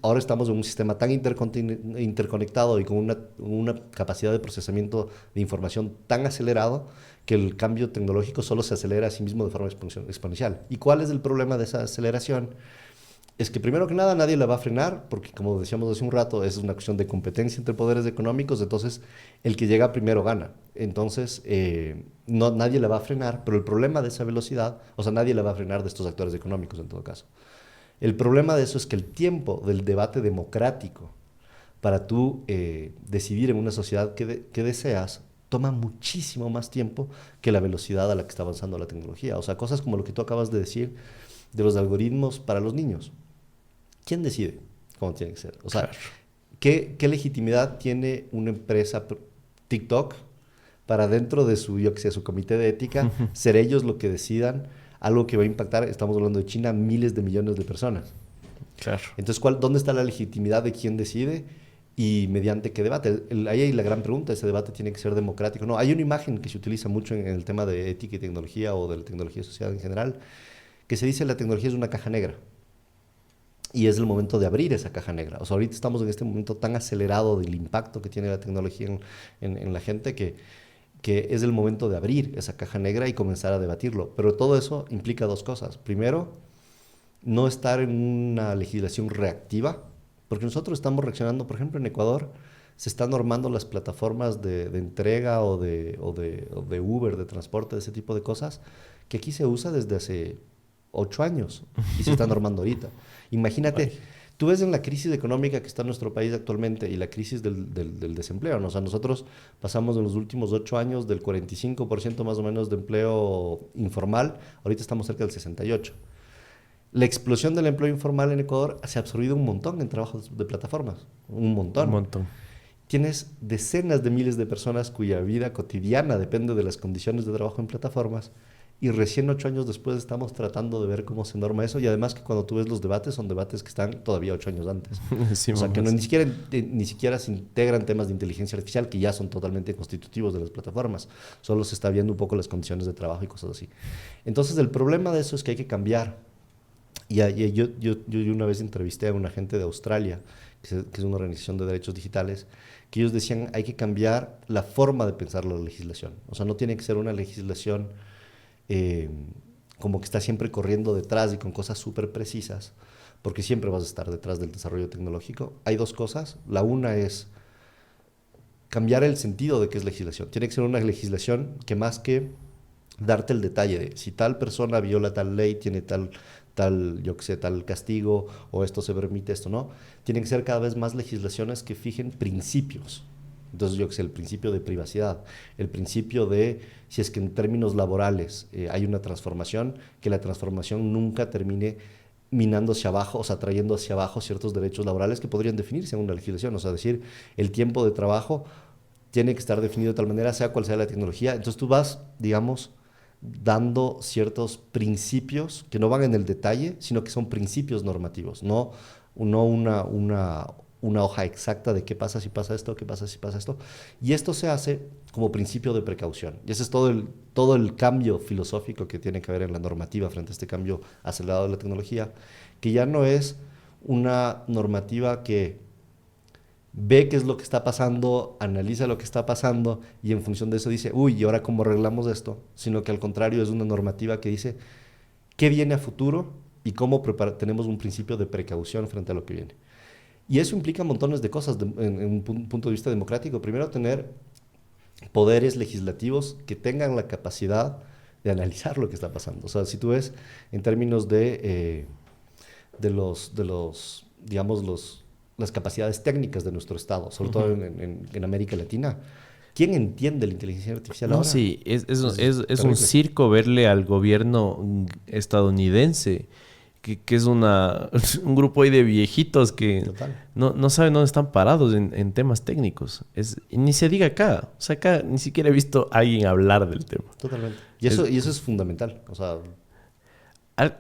Ahora estamos en un sistema tan interconectado y con una capacidad de procesamiento de información tan acelerado que el cambio tecnológico solo se acelera a sí mismo de forma exponencial. ¿Y cuál es el problema de esa aceleración? Es que primero que nada nadie la va a frenar, porque como decíamos hace un rato, es una cuestión de competencia entre poderes económicos, entonces el que llega primero gana. Entonces, no, nadie la va a frenar, pero el problema de esa velocidad, o sea, nadie la va a frenar de estos actores económicos en todo caso. El problema de eso es que el tiempo del debate democrático para tú decidir en una sociedad que deseas toma muchísimo más tiempo que la velocidad a la que está avanzando la tecnología. O sea, cosas como lo que tú acabas de decir de los algoritmos para los niños. ¿Quién decide cómo tiene que ser? O sea, Claro. ¿qué legitimidad tiene una empresa TikTok para dentro de su, yo que sé, su comité de ética, ser ellos lo que decidan algo que va a impactar, estamos hablando de China, miles de millones de personas? Claro. Entonces, ¿dónde está la legitimidad de quién decide y mediante qué debate? Ahí hay la gran pregunta, ese debate tiene que ser democrático. No, hay una imagen que se utiliza mucho en el tema de ética y tecnología o de la tecnología social en general, que se dice la tecnología es una caja negra. Y es el momento de abrir esa caja negra. O sea, ahorita estamos en este momento tan acelerado del impacto que tiene la tecnología en la gente que es el momento de abrir esa caja negra y comenzar a debatirlo. Pero todo eso implica dos cosas. Primero, no estar en una legislación reactiva, porque nosotros estamos reaccionando, por ejemplo, en Ecuador se están normando las plataformas de entrega o de Uber, de transporte, de ese tipo de cosas, que aquí se usa desde hace 8 años y se está normando ahorita. Imagínate, Vaya. tú ves en la crisis económica que está en nuestro país actualmente y la crisis del desempleo, ¿no? O sea, nosotros pasamos en los últimos 8 años del 45% más o menos de empleo informal, ahorita estamos cerca del 68%. La explosión del empleo informal en Ecuador se ha absorbido un montón en trabajos de plataformas, un Un montón. montón. Tienes decenas de miles de personas cuya vida cotidiana depende de las condiciones de trabajo en plataformas y recién 8 años después estamos tratando de ver cómo se norma eso y además que cuando tú ves los debates son debates que están todavía 8 años antes. Sí, O sea, que no, mamás. ni siquiera se integran temas de inteligencia artificial que ya son totalmente constitutivos de las plataformas. Solo se está viendo un poco las condiciones de trabajo y cosas así. Entonces el problema de eso es que hay que cambiar yo una vez entrevisté a una gente de Australia, que es una organización de derechos digitales, que ellos decían hay que cambiar la forma de pensar la legislación. O sea, no tiene que ser una legislación eh, como que está siempre corriendo detrás y con cosas súper precisas, porque siempre vas a estar detrás del desarrollo tecnológico. Hay dos cosas. La una es cambiar el sentido de qué es legislación. Tiene que ser una legislación que más que darte el detalle de si tal persona viola tal ley, tiene yo que sé, tal castigo, o esto se permite, esto no. Tienen que ser cada vez más legislaciones que fijen principios. Entonces, yo que sé, el principio de privacidad, el principio de, si es que en términos laborales hay una transformación, que la transformación nunca termine minando hacia abajo, o sea, trayendo hacia abajo ciertos derechos laborales que podrían definirse en una legislación. O sea, decir, el tiempo de trabajo tiene que estar definido de tal manera, sea cual sea la tecnología. Entonces tú vas, digamos, dando ciertos principios que no van en el detalle, sino que son principios normativos, no una hoja exacta de qué pasa si pasa esto, qué pasa si pasa esto. Y esto se hace como principio de precaución. Y ese es todo el cambio filosófico que tiene que haber en la normativa frente a este cambio acelerado de la tecnología, que ya no es una normativa que ve qué es lo que está pasando, analiza lo que está pasando y en función de eso dice, uy, ¿y ahora cómo arreglamos esto? Sino que al contrario es una normativa que dice qué viene a futuro y cómo tenemos un principio de precaución frente a lo que viene. Y eso implica montones de cosas en un punto de vista democrático. Primero, tener poderes legislativos que tengan la capacidad de analizar lo que está pasando. O sea, si tú ves en términos de digamos, las capacidades técnicas de nuestro Estado, sobre todo Ujú. en América Latina. ¿Quién entiende la inteligencia artificial No, ahora? sí, Es es un terrible. circo verle al gobierno estadounidense, que es un grupo ahí de viejitos que Total. no saben dónde están parados en temas técnicos. Y ni se diga acá. O sea, acá ni siquiera he visto a alguien hablar del tema. Totalmente. Y Es, eso, y eso es fundamental. O sea,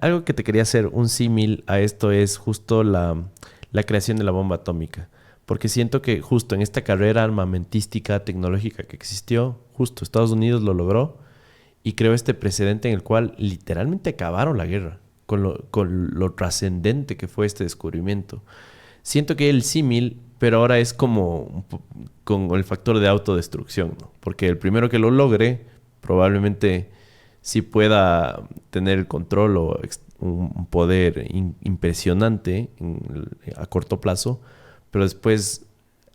algo que te quería hacer un símil a esto es justo la creación de la bomba atómica. Porque siento que justo en esta carrera armamentística, tecnológica que existió, justo Estados Unidos lo logró y creó este precedente en el cual literalmente acabaron la guerra con lo trascendente que fue este descubrimiento. siento que el símil, pero ahora es como con el factor de autodestrucción, ¿no? Porque el primero que lo logre probablemente sí pueda tener el control o un poder impresionante a corto plazo, pero después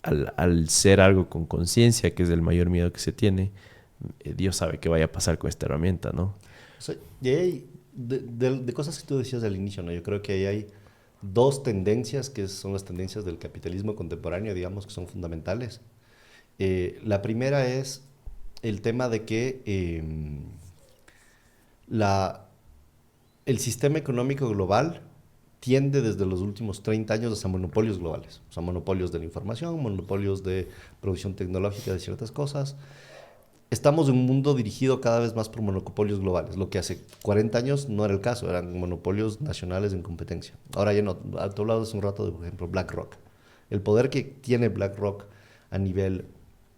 al ser algo con conciencia, que es el mayor miedo que se tiene, Dios sabe qué vaya a pasar con esta herramienta, ¿no? O sea, y hay de cosas que tú decías al inicio, ¿no? Yo creo que ahí hay dos tendencias que son las tendencias del capitalismo contemporáneo, digamos, que son fundamentales. La primera es el tema de que la, el sistema económico global tiende desde los últimos 30 años hacia monopolios globales. O sea, monopolios de la información, monopolios de producción tecnológica de ciertas cosas. Estamos en un mundo dirigido cada vez más por monopolios globales, lo que hace 40 años no era el caso, eran monopolios nacionales en competencia. Ahora ya no. Tú hablabas hace un rato de, por ejemplo, BlackRock. El poder que tiene BlackRock a nivel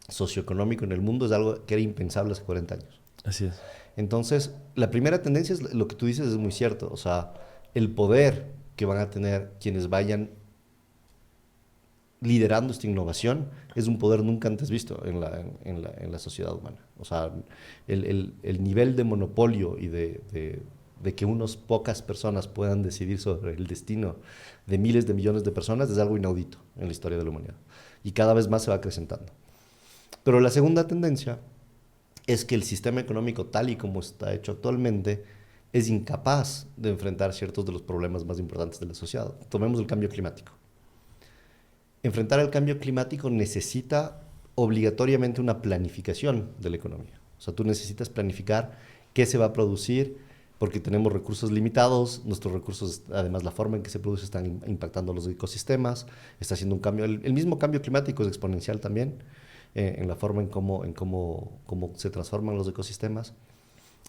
socioeconómico en el mundo es algo que era impensable hace 40 años. Así es. Entonces, la primera tendencia es lo que tú dices, es muy cierto. O sea, el poder que van a tener quienes vayan liderando esta innovación es un poder nunca antes visto en la sociedad humana. O sea, el nivel de monopolio y de que unas pocas personas puedan decidir sobre el destino de miles de millones de personas es algo inaudito en la historia de la humanidad. Y cada vez más se va acrecentando. Pero la segunda tendencia es que el sistema económico tal y como está hecho actualmente es incapaz de enfrentar ciertos de los problemas más importantes de la sociedad. Tomemos el cambio climático. Enfrentar el cambio climático necesita obligatoriamente una planificación de la economía. O sea, tú necesitas planificar qué se va a producir porque tenemos recursos limitados, nuestros recursos, además la forma en que se produce están impactando los ecosistemas, está haciendo un cambio, el mismo cambio climático es exponencial también en la forma en cómo se transforman los ecosistemas.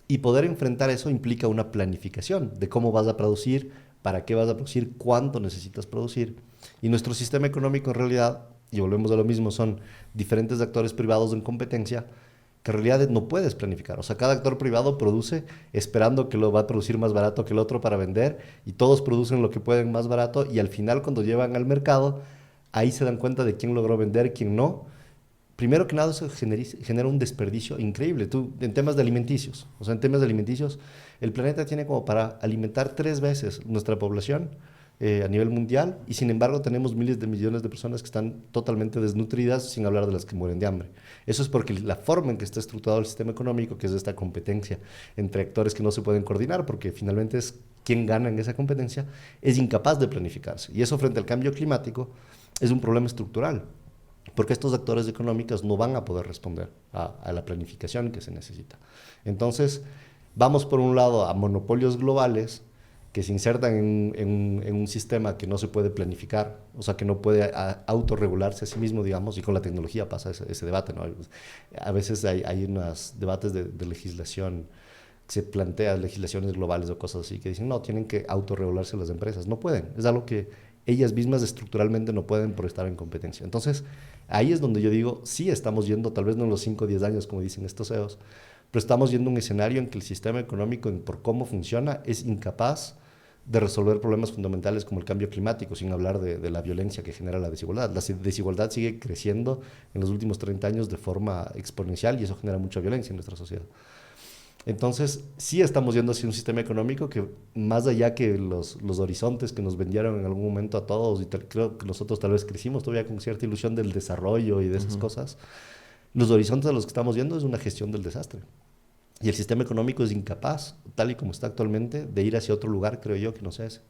Y poder enfrentar eso implica una planificación de cómo vas a producir, para qué vas a producir, cuánto necesitas producir. Y nuestro sistema económico en realidad, y volvemos a lo mismo, son diferentes actores privados en competencia que en realidad no puedes planificar. O sea, cada actor privado produce esperando que lo va a producir más barato que el otro para vender y todos producen lo que pueden más barato y al final cuando llevan al mercado, ahí se dan cuenta de quién logró vender, quién no. Primero que nada, eso genera un desperdicio increíble. Tú, en temas de alimenticios, o sea, en temas de alimenticios, el planeta tiene como para alimentar 3 veces nuestra población a nivel mundial y sin embargo tenemos miles de millones de personas que están totalmente desnutridas, sin hablar de las que mueren de hambre. Eso es porque la forma en que está estructurado el sistema económico, que es esta competencia entre actores que no se pueden coordinar, porque finalmente es quien gana en esa competencia, es incapaz de planificarse. Y eso frente al cambio climático es un problema estructural. Porque estos actores económicos no van a poder responder a la planificación que se necesita. Entonces, vamos por un lado a monopolios globales que se insertan en un sistema que no se puede planificar, o sea, que no puede autorregularse a sí mismo, digamos, y con la tecnología pasa ese debate, ¿no? A veces hay unos debates de legislación, se plantean legislaciones globales o cosas así, que dicen, no, tienen que autorregularse las empresas. No pueden, es algo que ellas mismas estructuralmente no pueden por estar en competencia. Entonces, ahí es donde yo digo, sí estamos yendo, tal vez no en los 5 o 10 años, como dicen estos CEOs, pero estamos yendo a un escenario en que el sistema económico, por cómo funciona, es incapaz de resolver problemas fundamentales como el cambio climático, sin hablar de la violencia que genera la desigualdad. La desigualdad sigue creciendo en los últimos 30 años de forma exponencial y eso genera mucha violencia en nuestra sociedad. Entonces, sí estamos yendo hacia un sistema económico que, más allá que los horizontes que nos vendieron en algún momento a todos, y creo que nosotros tal vez crecimos todavía con cierta ilusión del desarrollo y de esas cosas, los horizontes a los que estamos yendo es una gestión del desastre. Y el sistema económico es incapaz, tal y como está actualmente, de ir hacia otro lugar, creo yo, que no sea ese.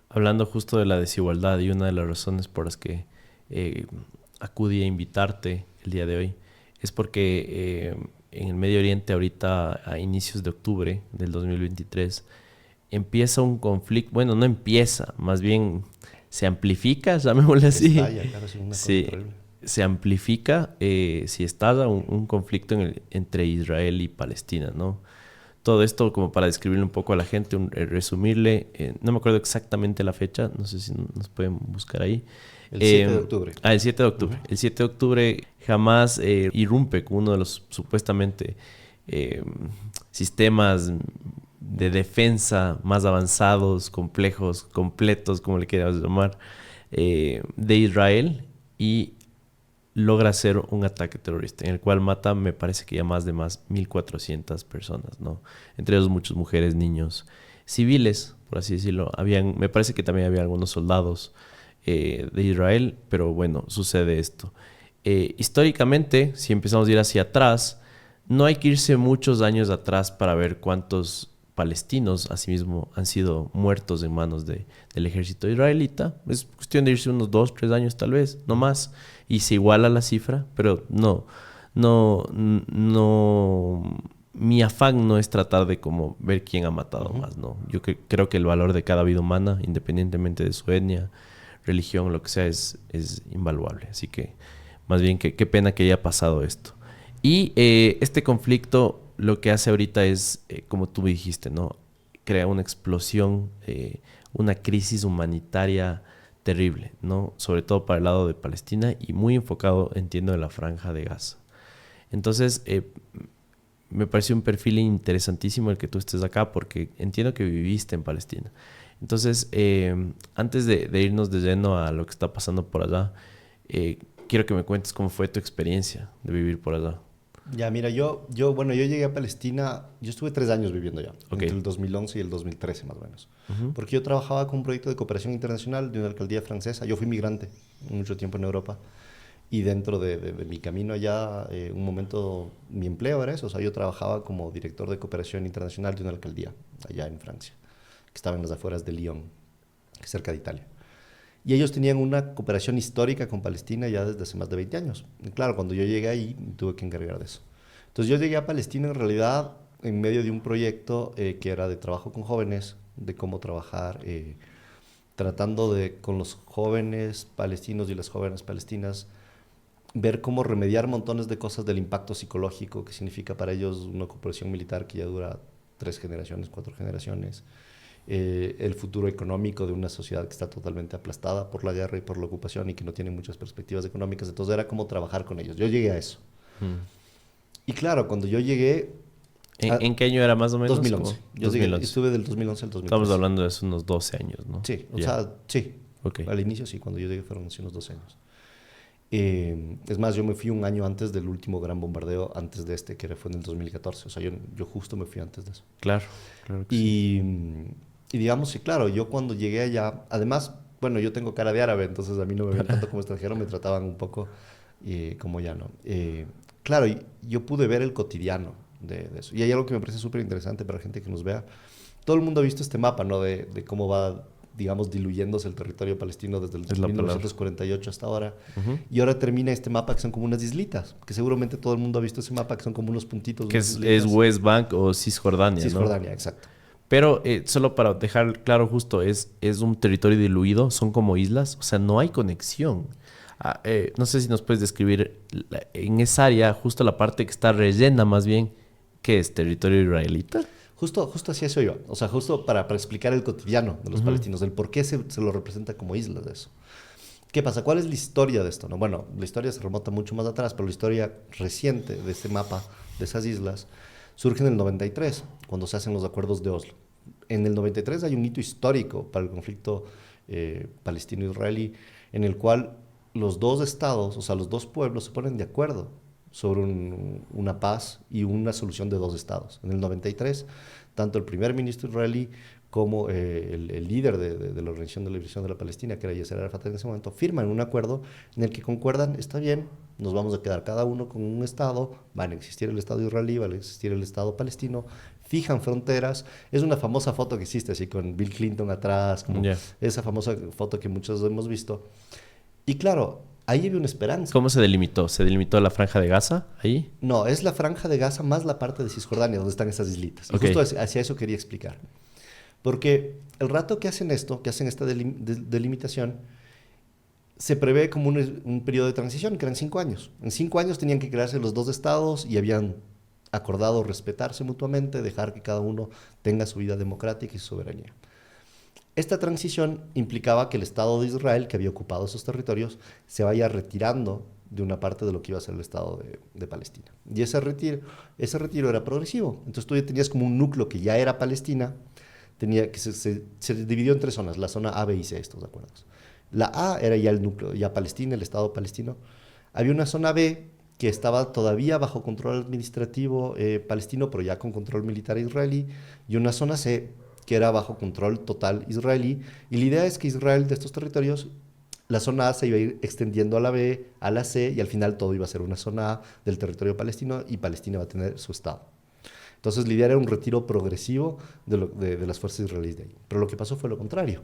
Hablando justo de la desigualdad y una de las razones por las que acudí a invitarte el día de hoy es porque en el Medio Oriente ahorita a inicios de octubre del 2023 empieza un conflicto, bueno, no empieza, más bien se amplifica, llamémosle así. Estalla, claro, es una cosa terrible. Se amplifica, si estalla un conflicto entre Israel y Palestina, ¿no? Todo esto como para describirle un poco a la gente, resumirle, no me acuerdo exactamente la fecha, no sé si nos pueden buscar ahí. El 7 de octubre. El 7 de octubre. El 7 de octubre Hamás irrumpe con uno de los supuestamente sistemas de defensa más avanzados, complejos, completos, como le quieras llamar, de Israel y logra hacer un ataque terrorista en el cual mata, me parece que ya más de 1.400 personas, ¿no? Entre ellos muchas mujeres, niños, civiles, por así decirlo. Me parece que también había algunos soldados de Israel, pero bueno, sucede esto. Históricamente, si empezamos a ir hacia atrás, no hay que irse muchos años atrás para ver cuántos palestinos, asimismo, han sido muertos en manos del ejército israelita. Es cuestión de irse unos 2, 3 años tal vez, no más, y se iguala la cifra, pero no, mi afán no es tratar de como ver quién ha matado más, ¿no? Yo creo que el valor de cada vida humana, independientemente de su etnia, religión, lo que sea, es invaluable. Así que, más bien, qué pena que haya pasado esto. Y este conflicto lo que hace ahorita es, como tú dijiste, ¿no? Crea una explosión, una crisis humanitaria terrible, ¿no? Sobre todo para el lado de Palestina y muy enfocado, entiendo, en la Franja de Gaza. Entonces, me pareció un perfil interesantísimo el que tú estés acá porque entiendo que viviste en Palestina. Entonces, antes de irnos de lleno a lo que está pasando por allá, quiero que me cuentes cómo fue tu experiencia de vivir por allá. Ya, mira, bueno, yo llegué a Palestina, yo estuve 3 años viviendo allá, entre el 2011 y el 2013 más o menos, porque yo trabajaba con un proyecto de cooperación internacional de una alcaldía francesa. Yo fui migrante mucho tiempo en Europa y dentro de mi camino allá, un momento, mi empleo era eso, o sea, yo trabajaba como director de cooperación internacional de una alcaldía allá en Francia, que estaba en las afueras de Lyon, cerca de Italia. Y ellos tenían una cooperación histórica con Palestina ya desde hace más de 20 años. Y claro, cuando yo llegué ahí, tuve que encargar de eso. Entonces yo llegué a Palestina en realidad en medio de un proyecto que era de trabajo con jóvenes, de cómo trabajar, tratando de, con los jóvenes palestinos y las jóvenes palestinas, ver cómo remediar montones de cosas del impacto psicológico que significa para ellos una cooperación militar que ya dura 3 generaciones, 4 generaciones. El futuro económico de una sociedad que está totalmente aplastada por la guerra y por la ocupación y que no tiene muchas perspectivas económicas. Entonces era como trabajar con ellos. Yo llegué a eso. Y claro, cuando yo llegué... ¿En qué año era más o menos? 2011. Yo 2011. estuve del 2011 al 2013. Estamos hablando de hace unos 12 años, ¿no? Sí, o sea, sí. Okay. Al inicio sí, cuando yo llegué fueron hace unos 12 años. Es más, yo me fui un año antes del último gran bombardeo, antes de este, que fue en el 2014. O sea, yo justo me fui antes de eso. Claro que sí. Y digamos, sí, claro, yo cuando llegué allá, además, bueno, yo tengo cara de árabe, entonces a mí no me ven tanto como extranjero, me trataban un poco como ya, ¿no? Claro, yo pude ver el cotidiano de eso. Y hay algo que me parece súper interesante para la gente que nos vea. Todo el mundo ha visto este mapa, ¿no? De cómo va, digamos, diluyéndose el territorio palestino desde el 1948 hasta ahora. Y ahora termina este mapa que son como unas islitas, que seguramente todo el mundo ha visto ese mapa, que son como unos puntitos. Que es West Bank o Cisjordania, Cisjordania, ¿no? Exacto. Pero solo para dejar claro justo, es un territorio diluido, son como islas, o sea, no hay conexión. No sé si nos puedes describir en esa área, justo la parte que está rellena más bien, ¿qué es? ¿Territorio israelita? Justo hacia eso iba. O sea, justo para explicar el cotidiano de los palestinos, el por qué se lo representa como islas de eso. ¿Qué pasa? ¿Cuál es la historia de esto? No, bueno, la historia se remonta mucho más atrás, pero la historia reciente de este mapa, de esas islas, surge en el 93, cuando se hacen los acuerdos de Oslo. En el 93 hay un hito histórico para el conflicto palestino-israelí, en el cual los dos estados, o sea, los dos pueblos se ponen de acuerdo sobre una paz y una solución de 2 estados. En el 93, tanto el primer ministro israelí como el líder de la Organización de Liberación de la Palestina, que era Yasser Arafat en ese momento, firman un acuerdo en el que concuerdan, está bien, nos vamos a quedar cada uno con un estado, van a existir el estado israelí, va a existir el estado palestino, fijan fronteras. Es una famosa foto que existe, así con Bill Clinton atrás, como esa famosa foto que muchos hemos visto. Y claro, ahí había una esperanza. ¿Cómo se delimitó? ¿Se delimitó la Franja de Gaza ahí? No, es la Franja de Gaza más la parte de Cisjordania, donde están esas islitas. Y justo hacia eso quería explicar. Porque el rato que hacen esto, que hacen esta delimitación, se prevé como un periodo de transición, que eran 5 años. En 5 años tenían que crearse los 2 estados y habían acordado respetarse mutuamente, dejar que cada uno tenga su vida democrática y su soberanía. Esta transición implicaba que el Estado de Israel, que había ocupado esos territorios, se vaya retirando de una parte de lo que iba a ser el Estado de Palestina. Y ese retiro era progresivo. Entonces tú ya tenías como un núcleo que ya era Palestina, que se dividió en 3 zonas, la zona A, B y C, estos acuerdos. La A era ya el núcleo, ya Palestina, el Estado palestino. Había una zona B que estaba todavía bajo control administrativo palestino, pero ya con control militar israelí, y una zona C que era bajo control total israelí. Y la idea es que Israel de estos territorios, la zona A se iba a ir extendiendo a la B, a la C, y al final todo iba a ser una zona A del territorio palestino y Palestina va a tener su Estado. Entonces la idea era un retiro progresivo de las fuerzas israelíes de ahí. Pero lo que pasó fue lo contrario.